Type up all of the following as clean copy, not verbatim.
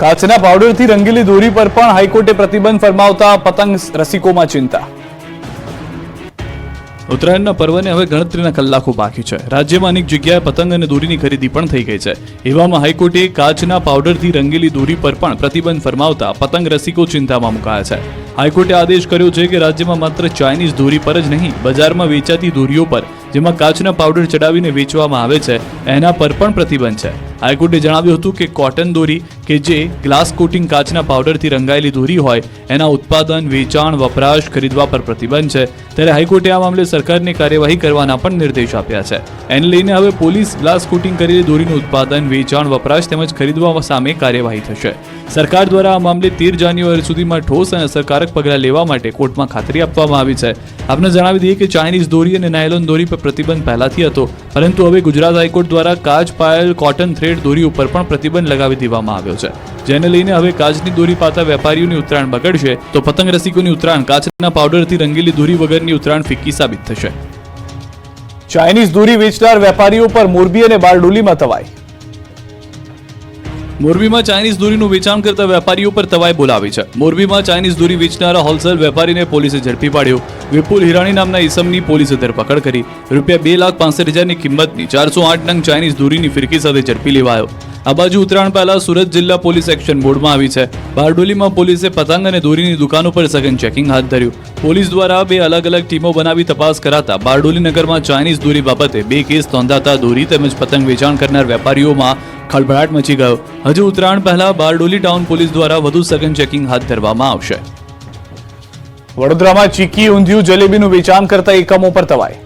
કાચના પાવડરથી રંગેલી દોરી પર પણ હાઈકોર્ટે પ્રતિબંધ ફરમાવતા પતંગ રસિકોમાં ચિંતા. ઉત્તરાયણના પર્વને હવે ગણતરીના કલાકો બાકી છે. રાજ્યમાં અનેક જગ્યાએ પતંગ અને દોરીની ખરીદી પણ થઈ ગઈ છે. એવામાં હાઈકોર્ટે કાચના પાવડરથી રંગેલી દોરી પર પણ પ્રતિબંધ ફરમાવતા પતંગ રસિકો ચિંતામાં મુકાયા છે. હાઈકોર્ટે આદેશ કર્યો છે કે રાજ્યમાં માત્ર ચાઇનીઝ દોરી પર જ નહીં, બજારમાં વેચાતી દોરીઓ પર જેમાં કાચના પાવડર ચડાવીને વેચવામાં આવે છે એના પર પણ પ્રતિબંધ છે. હાઈકોર્ટે જણાવ્યું હતું કે કોટન દોરી કે જે ગ્લાસ કોટિંગ કાચના પાવડરથી રંગાયેલી દોરી હોય એના ઉત્પાદન, વેચાણ, વપરાશ, ખરીદવા પર પ્રતિબંધ છે. ત્યારે હાઈકોર્ટે આ મામલે સરકારને કાર્યવાહી કરવાના પણ નિર્દેશ આપ્યા છે. એને લઈને હવે પોલીસ ગ્લાસ કોટિંગ કરેલી દોરીનું ઉત્પાદન, વેચાણ, વપરાશ તેમજ ખરીદવા સામે કાર્યવાહી થશે. સરકાર દ્વારા આ મામલે 13 જાન્યુઆરી સુધીમાં ઠોસ અને અસરકારક પગલાં લેવા માટે કોર્ટમાં ખાતરી આપવામાં આવી છે. આપને જણાવી દઈએ કે ચાઇનીઝ દોરી અને નાયલોન દોરી પર પ્રતિબંધ પહેલાથી હતો, પરંતુ હવે ગુજરાત હાઈકોર્ટ દ્વારા કાચ, પાયલ, કોટન થ્રેડ દોરી ઉપર પણ પ્રતિબંધ લગાવી દેવામાં આવ્યો છે. જેને લઈને હવે કાચની દોરી પાતા વેપારીઓની ઉત્તરાયણ બગડશે તો પતંગ રસિકોની ઉત્તરાયણ કાચના પાવડરથી રંગેલી દોરી વગરની ઉત્તરાયણ ફિક્કી સાબિત થશે. ચાઇનીઝ દોરી વેચનાર વેપારીઓ પર મોરબી અને બારડોલીમાં તવાઈ. મોરબીમાં ચાઇનીઝ દોરીનું વેચાણ કરતા વેપારીઓ પર તવાઈ બોલાવી છે. મોરબીમાં ચાઇનીઝ દોરી વેચનારા હોલસેલ વેપારીને પોલીસે ઝડપી પાડ્યો. વિપુલ હિરાણી નામના ઈસમની પોલીસે ધરપકડ કરી. રૂપિયા 2,65,000ની કિંમતની 408 નંગ ચાઇનીઝ દોરીની ફિરકી સાથે ઝડપી લેવાયો. આ બાજુ ઉત્તરાયણ પહેલા સુરત જિલ્લા પોલીસ એક્શન મોડમાં આવી છે. બારડોલીમાં પોલીસે પતંગ અને દોરીની દુકાનો પર સઘન ચેકિંગ હાથ ધર્યું. પોલીસ દ્વારા 2 અલગ અલગ ટીમો બનાવી તપાસ કરાતા બારડોલી નગરમાં ચાઇનીઝ દોરી બાબતે 2 કેસ નોંધાતા દોરી તેમજ પતંગ વેચાણ કરનાર વેપારીઓમાં ખળભળાટ મચી ગયો. હજુ ઉત્તરાયણ પહેલા બારડોલી ટાઉન પોલીસ દ્વારા વધુ સઘન ચેકિંગ હાથ ધરવામાં આવશે. વડોદરામાં ચીકી, ઊંધિયું, જલેબીનું વેચાણ કરતા એકમો પર તવાઈ.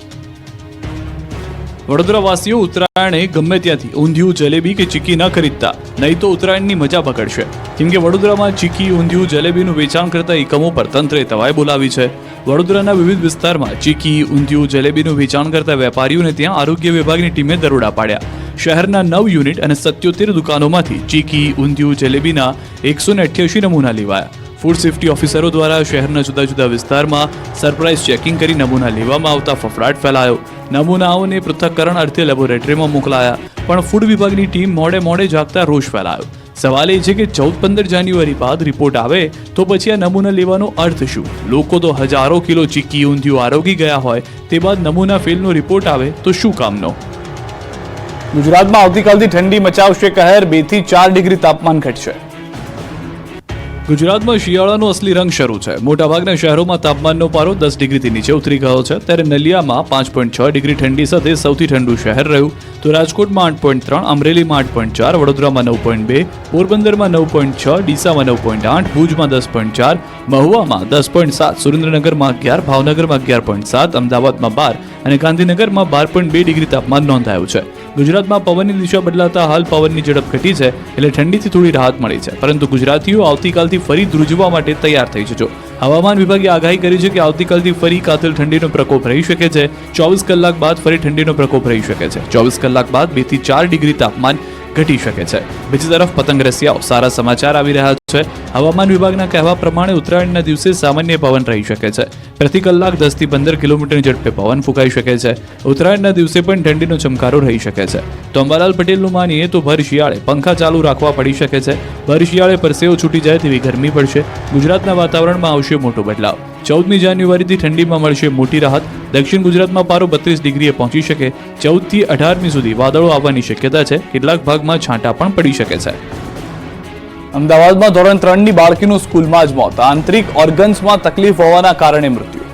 વડોદરાવાસીઓ ઉત્તરાયણે ગમે ત્યાંથી ઊંધિયું, જલેબી કે ચીકી ન ખરીદતા, નહીં તો ઉત્તરાયણની મજા બગડશે. કેમ કે વડોદરામાં ચીકી, ઊંધિયું, જલેબીનું વેચાણ કરતા એકમો પર તંત્રે તવાઈ બોલાવી છે. વડોદરાના વિવિધ વિસ્તારમાં ચીકી, ઊંધિયું, જલેબીનું વેચાણ કરતા વેપારીઓને ત્યાં આરોગ્ય વિભાગની ટીમે દરોડા પાડ્યા. શહેરના 9 યુનિટ અને 77 દુકાનોમાંથી ચીકી, ઊંધિયું, જલેબીના 188 નમૂના લેવાયા. ફૂડ સેફ્ટી ઓફિસરો દ્વારા શહેરના જુદા જુદા વિસ્તારમાં સરપ્રાઇઝ ચેકિંગ કરી નમૂના લેવામાં આવતા ફફડાટ ફેલાયો. નમૂનાઓને પૃથ્થકરણ અર્થે લેબોરેટરીમાં મોકલાયા, પણ ફૂડ વિભાગની ટીમ મોડે જાગતા રોષ ફેલાયો. સવાલ એ છે કે 14-15 જાન્યુઆરી બાદ રિપોર્ટ આવે તો પછી આ નમૂના લેવાનો અર્થ શું? લોકો તો હજારો કિલો ચીકી, ઊંધિયું આરોગી ગયા હોય, તે બાદ નમૂના ફેલનો રિપોર્ટ આવે તો શું કામનો? ગુજરાતમાં આવતીકાલથી ઠંડી મચાવશે કહેર. 2 થી 4 ડિગ્રી તાપમાન ઘટશે. ગુજરાતમાં શિયાળાનો અસલી રંગ શરૂ છે. મોટાભાગના શહેરોમાં તાપમાનનો પારો 10 ડિગ્રીથી નીચે ઉતરી ગયો છે. ત્યારે નલિયામાં 5.6 ડિગ્રી ઠંડી સાથે સૌથી ઠંડુ શહેર રહ્યું. તો રાજકોટમાં 8.3, અમરેલીમાં 8.4, વડોદરામાં 9.2, પોરબંદરમાં 9.6, ડીસામાં 9.8, ભુજમાં 10.4, મહુવામાં 10.7, સુરેન્દ્રનગરમાં 11, ભાવનગરમાં 11.7, અમદાવાદમાં 12 અને ગાંધીનગરમાં 12.2 ડિગ્રી તાપમાન નોંધાયું છે. ગુજરાતમાં પવનની દિશા બદલાતા હાલ પવનની ઝડપ ઘટી છે, એટલે ઠંડીથી થોડી રાહત મળી છે. પરંતુ ગુજરાતીઓ આવતીકાલથી ફરી ધ્રુજવા માટે તૈયાર થઈ જજો. હવામાન વિભાગે આગાહી કરી છે કે આવતીકાલથી ફરી કાતિલ ઠંડીનો પ્રકોપ રહી શકે છે. 24 કલાક બાદ ફરી ઠંડીનો પ્રકોપ રહી શકે છે. 24 કલાક બાદ 2 થી 4 ડિગ્રી તાપમાન ઘટી શકે છે. બીજી તરફ પતંગ રસિયાઓ સારા સમાચાર આવી રહ્યા છે. હવામાન વિભાગના કહેવા પ્રમાણે ઉત્તરાયણના દિવસે સામાન્ય પવન રહી શકે છે. પ્રતિ કલાક 10 થી 15 કિલોમીટરની ઝડપે પવન ફૂંકાઈ શકે છે. ઉત્તરાયણના દિવસે પણ ઠંડીનો ચમકારો રહી શકે છે. તો અંબાલાલ પટેલનું માનીએ તો ભર શિયાળે પંખા ચાલુ રાખવા પડી શકે છે. ભર શિયાળે પરસેવો છૂટી જાય તેવી ગરમી પડશે. ગુજરાતના વાતાવરણમાં આવશે મોટો બદલાવ. 14મી જાન્યુઆરીથી ઠંડીમાં મળશે મોટી રાહત. દક્ષિણ ગુજરાતમાં પારો 32 ડિગ્રીએ પહોંચી શકે. 14 થી 18મી સુધી વાદળો આવવાની શક્યતા છે. કેટલાક ભાગમાં છાંટા પણ પડી શકે છે. અમદાવાદમાં ધોરણ 3ની બાળકીનું સ્કૂલમાં જ મોત. આંતરિક ઓર્ગન્સમાં તકલીફ હોવાના કારણે મૃત્યુ.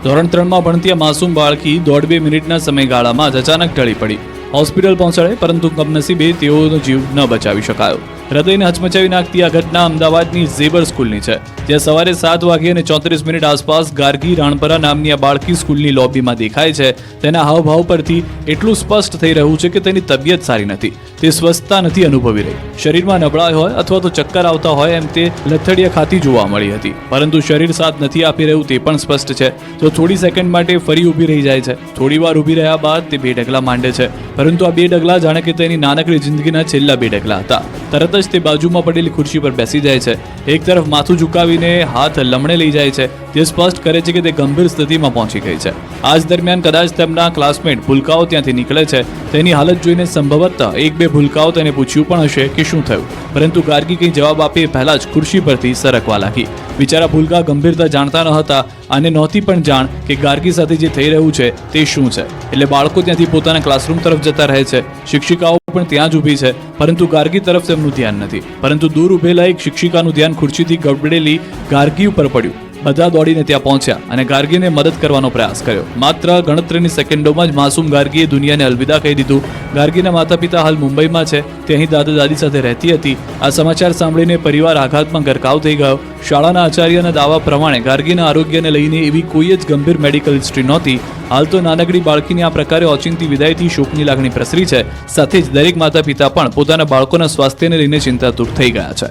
ધોરણ 3માં ભણતી માસૂમ બાળકી 1.5 મિનિટના સમયગાળામાં જ અચાનક ઢળી પડી. હોસ્પિટલ પહોંચાડે, પરંતુ કમનસીબે તેઓનો જીવ ન બચાવી શકાયો. હૃદયને હચમચાવી નાખતી આ ઘટના અમદાવાદની ઝેબર સ્કૂલની છે, જ્યાં સવારે 7:34 આસપાસ ગાર્ગી રાણપરા નામની આ બાળકી સ્કૂલની લોબીમાં દેખાય છે. તેના હાવભાવ પરથી એટલું સ્પષ્ટ થઈ રહ્યું છે કે તેની તબિયત સારી નથી. તે સ્વસ્થતા નથી અનુભવી રહી. શરીરમાં નબળાઈ હોય અથવા તો ચક્કર આવતા હોય એમ તે લથડિયા ખાતી જોવા મળી હતી. પરંતુ શરીર સાથ નથી આપી રહ્યું તે પણ સ્પષ્ટ છે. તો થોડી સેકન્ડ માટે ફરી ઊભી રહી જાય છે. થોડી વાર ઊભી રહ્યા બાદ તે 2 ડગલા માંડે છે. પરંતુ આ 2 ડગલા જાણે કે તેની નાનકડી જિંદગીના છેલ્લા 2 ડગલા હતા. તરત જ જ તે બાજુમાં પડેલી ખુરશી પર બેસી જાય છે. એક તરફ માથું ઝુકાવીને હાથ લમણે લઈ જાય છે, જે સ્પષ્ટ કરે છે કે તે ગંભીર સ્થિતિમાં પહોંચી ગઈ છે. આ જ દરમિયાન કદાચ તેમના ક્લાસમેટ ભૂલકાઓ ત્યાંથી નીકળે છે. તેની હાલત જોઈને સંભવતઃ એક બે ભૂલકાઓ તેને પૂછ્યું પણ હશે કે શું થયું, પરંતુ ગાર્ગી કંઈ જવાબ આપે એ પહેલા જ ખુરશી પરથી સરકવા લાગી. બિચારા ભૂલકા ગંભીરતા જાણતા ન હતા અને નહોતી પણ જાણ કે ગાર્ગી સાથે જે થઈ રહ્યું છે તે શું છે. એટલે બાળકો ત્યાંથી પોતાના ક્લાસરૂમ તરફ જતા રહે છે. શિક્ષિકાઓ પણ ત્યાં જ ઊભી છે, પરંતુ ગાર્ગી તરફ તેમનું ધ્યાન નથી. પરંતુ દૂર ઊભેલા એક શિક્ષિકાનું ધ્યાન ખુરશીથી ગબડેલી ગાર્ગી ઉપર પડ્યું. બધા દોડીને ત્યાં પહોંચ્યા અને ગાર્ગીને મદદ કરવાનો પ્રયાસ કર્યો. માત્ર ગણતરીની સેકન્ડોમાં જ માસૂમ ગાર્ગીએ દુનિયાને અલવિદા કહી દીધું. ગાર્ગીના માતા પિતા હાલ મુંબઈમાં છે. તે અહીં દાદા દાદી સાથે રહેતી હતી. આ સમાચાર સાંભળીને પરિવાર આઘાતમાં ગરકાવ થઈ ગયો. શાળાના આચાર્યના દાવા પ્રમાણે ગાર્ગીના આરોગ્યને લઈને એવી કોઈ જ ગંભીર મેડિકલ હિસ્ટ્રી નહોતી. હાલ તો નાનકડી બાળકીની આ પ્રકારે ઓચિંતી વિદાયથી શોકની લાગણી પ્રસરી છે. સાથે જ દરેક માતા પિતા પણ પોતાના બાળકોના સ્વાસ્થ્યને લઈને ચિંતાતુર થઈ ગયા છે.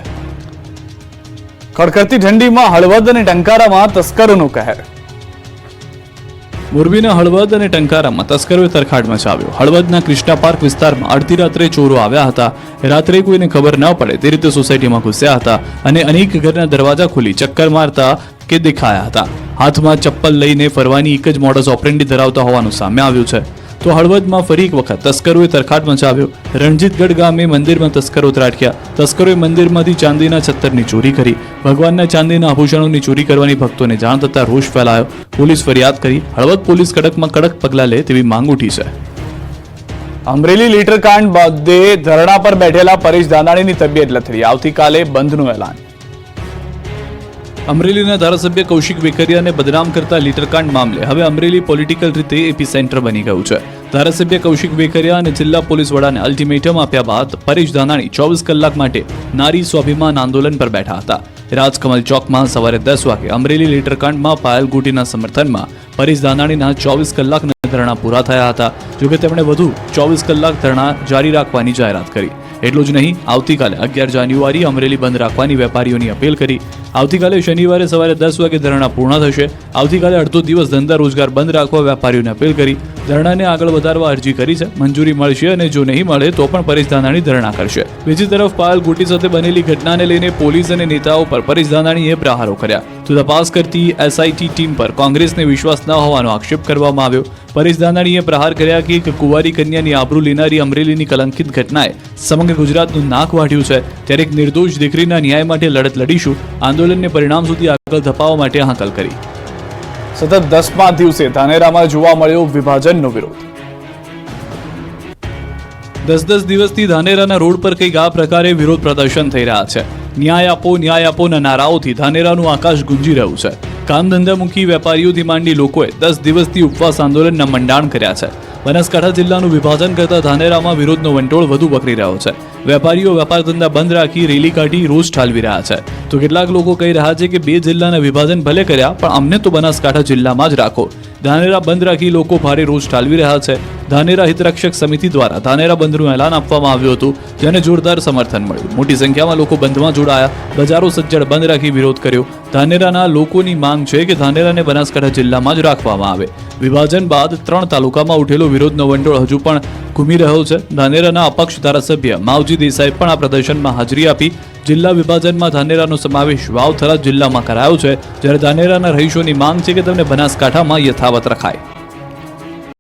કડકડતી ઠંડીમાં હળવદ અને ટંકારામાં તસ્કરોનો કહેર. મોરબીના હળવદ અને ટંકારામાં તસ્કરોએ તરખાટ મચાવ્યો. હળવદના ક્રિષ્ના પાર્ક વિસ્તારમાં અડધી રાત્રે ચોરો આવ્યા હતા. રાત્રે કોઈને ખબર ન પડે તે રીતે સોસાયટીમાં ઘૂસ્યા હતા અને અનેક ઘરના દરવાજા ખોલી ચક્કર મારતા કે દેખાયા હતા. હાથમાં ચપ્પલ લઈને ફરવાની એક જ મોડસ ઓપરેન્ડી ધરાવતા હોવાનું સામે આવ્યું છે. તો હળવદમાં ફરી એક વખત તસ્કરોએ તરખાટ મચાવ્યો. રણજીતગઢ ગામે મંદિરમાં તસ્કરો ત્રાટક્યા. તસ્કરોએ મંદિરમાંથી ચાંદીના છત્તરની ચોરી કરી. ભગવાનના ચાંદીના આભૂષણોની ચોરી કરવાની ભક્તોને જાણ થતાં રોષ ફેલાયો. પોલીસ ફરિયાદ કરી. હળવદ પોલીસ કડકમાં કડક પગલાં લે તેવી માંગ ઉઠી છે. અમરેલી લીટરકાંડ બાદે ધરણા પર બેઠેલા પરેશ ધાનાણીની તબિયત લથડી. આવતીકાલે બંધનું એલાન. અમરેલીના ધારાસભ્ય કૌશિક વેકરિયાને બદનામ કરતા લીટરકાંડ મામલે હવે અમરેલી પોલિટિકલ રીતે એપી સેન્ટર બની ગયું છે. ધારાસભ્ય કૌશિક વેકરિયા અને જિલ્લા પોલીસ વડાને અલ્ટિમેટમ આપ્યા બાદ પરેશ ધાનાણી 24 કલાક માટે નારી સ્વાભિમાન આંદોલન પર બેઠા હતા. રાજકમલ ચોકમાં સવારે 10 વાગે અમરેલી લીટરકાંડમાં પાયલ ગુટીના સમર્થનમાં પરેશ ધાનાણીના 24 કલાકના ધરણા પૂરા થયા હતા. જોકે તેમણે વધુ 24 કલાક ધરણા જારી રાખવાની જાહેરાત કરી. એટલું જ નહીં, આવતીકાલે 11 જાન્યુઆરી અમરેલી બંધ રાખવાની વેપારીઓની અપીલ કરી. આવતીકાલે શનિવારે સવારે 10 વાગે ધરણા પૂર્ણ થશે. આવતીકાલે અડધો દિવસ ધંધા રોજગાર બંધ રાખવા વેપારીઓને અપીલ કરી. ધરણાને આગળ વધારવા અરજી કરી છે. મંજૂરી મળશે અને જો નહીં મળે તો પણ પરેશ ધાનાણી ધરણા કરશે. બીજી તરફ પાયલ ગુટી સાથે બનેલી ઘટનાને લઈને પોલીસ અને નેતાઓ પર પરેશ ધાનાણીએ પ્રહારો કર્યા. તો તપાસ કરતી એસઆઈટી ટીમ પર કોંગ્રેસને વિશ્વાસ ન હોવાનો આક્ષેપ કરવામાં આવ્યો. પરેશ ધાનાણીએ પ્રહાર કર્યા કે એક કુંવારી કન્યાની આબરૂ લેનારી અમરેલીની કલંકિત ઘટનાએ સમગ્ર ગુજરાતનું નાક વાઢ્યું છે. ત્યારે એક નિર્દોષ દીકરીના ન્યાય માટે લડત લડીશું. આંદોલનને પરિણામ સુધી આગળ ધપાવવા માટે હાકલ કરી. સતત 10મા દિવસે ધાનેરામાં જોવા મળ્યો વિભાજનનો વિરોધ. 10 દિવસથી ધાનેરાના રોડ પર કંઈક આ પ્રકારે વિરોધ પ્રદર્શન થઈ રહ્યા છે. ન્યાય આપોના નારાઓથી ધાનેરાનું આકાશ ગુંજી રહ્યું છે. કામ ધંધા મૂકી વેપારીઓથી માંડી લોકોએ 10 દિવસથી ઉપવાસ આંદોલનના મંડાણ કર્યા છે. બનાસકાંઠા જિલ્લાનું વિભાજન કરતા ધાનેરામાં વિરોધનો વંટોળ વધુ વકરી રહ્યો છે. વેપારીઓ વેપાર ધંધા બંધ રાખી રેલી કાઢી રોષ ઠાલવી રહ્યા છે. તો કેટલાક લોકો કહી રહ્યા છે કે 2 જિલ્લાના વિભાજન ભલે કર્યા પણ અમને તો બનાસકાંઠા જિલ્લામાં જ રાખો. ધાનેરા બંધ રાખી લોકો ભારે રોષ ઠાલવી રહ્યા છે. ધાનેરા હિતરક્ષક સમિતિ દ્વારા ધાનેરા બંધનું એલાન આપવામાં આવ્યું હતું, જેને જોરદાર સમર્થન મળ્યું. મોટી સંખ્યામાં લોકો બંધમાં જોડાયા. બજારો સજ્જડ બંધ રાખી વિરોધ કર્યો. ધાનેરાના લોકોની માંગ છે કે ધાનેરાને બનાસકાંઠા જિલ્લામાં જ રાખવામાં આવે. વિભાજન બાદ 3 તાલુકામાં ઉઠેલો વિરોધનો વંટોળ હજુ પણ ઘૂમી રહ્યો છે. ધાનેરાના અપક્ષ ધારાસભ્ય માવજી દેસાઈ પણ આ પ્રદર્શનમાં હાજરી આપી. જિલ્લા વિભાજનમાં ધાનેરાનો સમાવેશ વાવ થરાદ જિલ્લામાં કરાયો છે, જ્યારે ધાનેરાના રહીશોની માંગ છે કે તેમને બનાસકાંઠામાં યથાવત રખાય.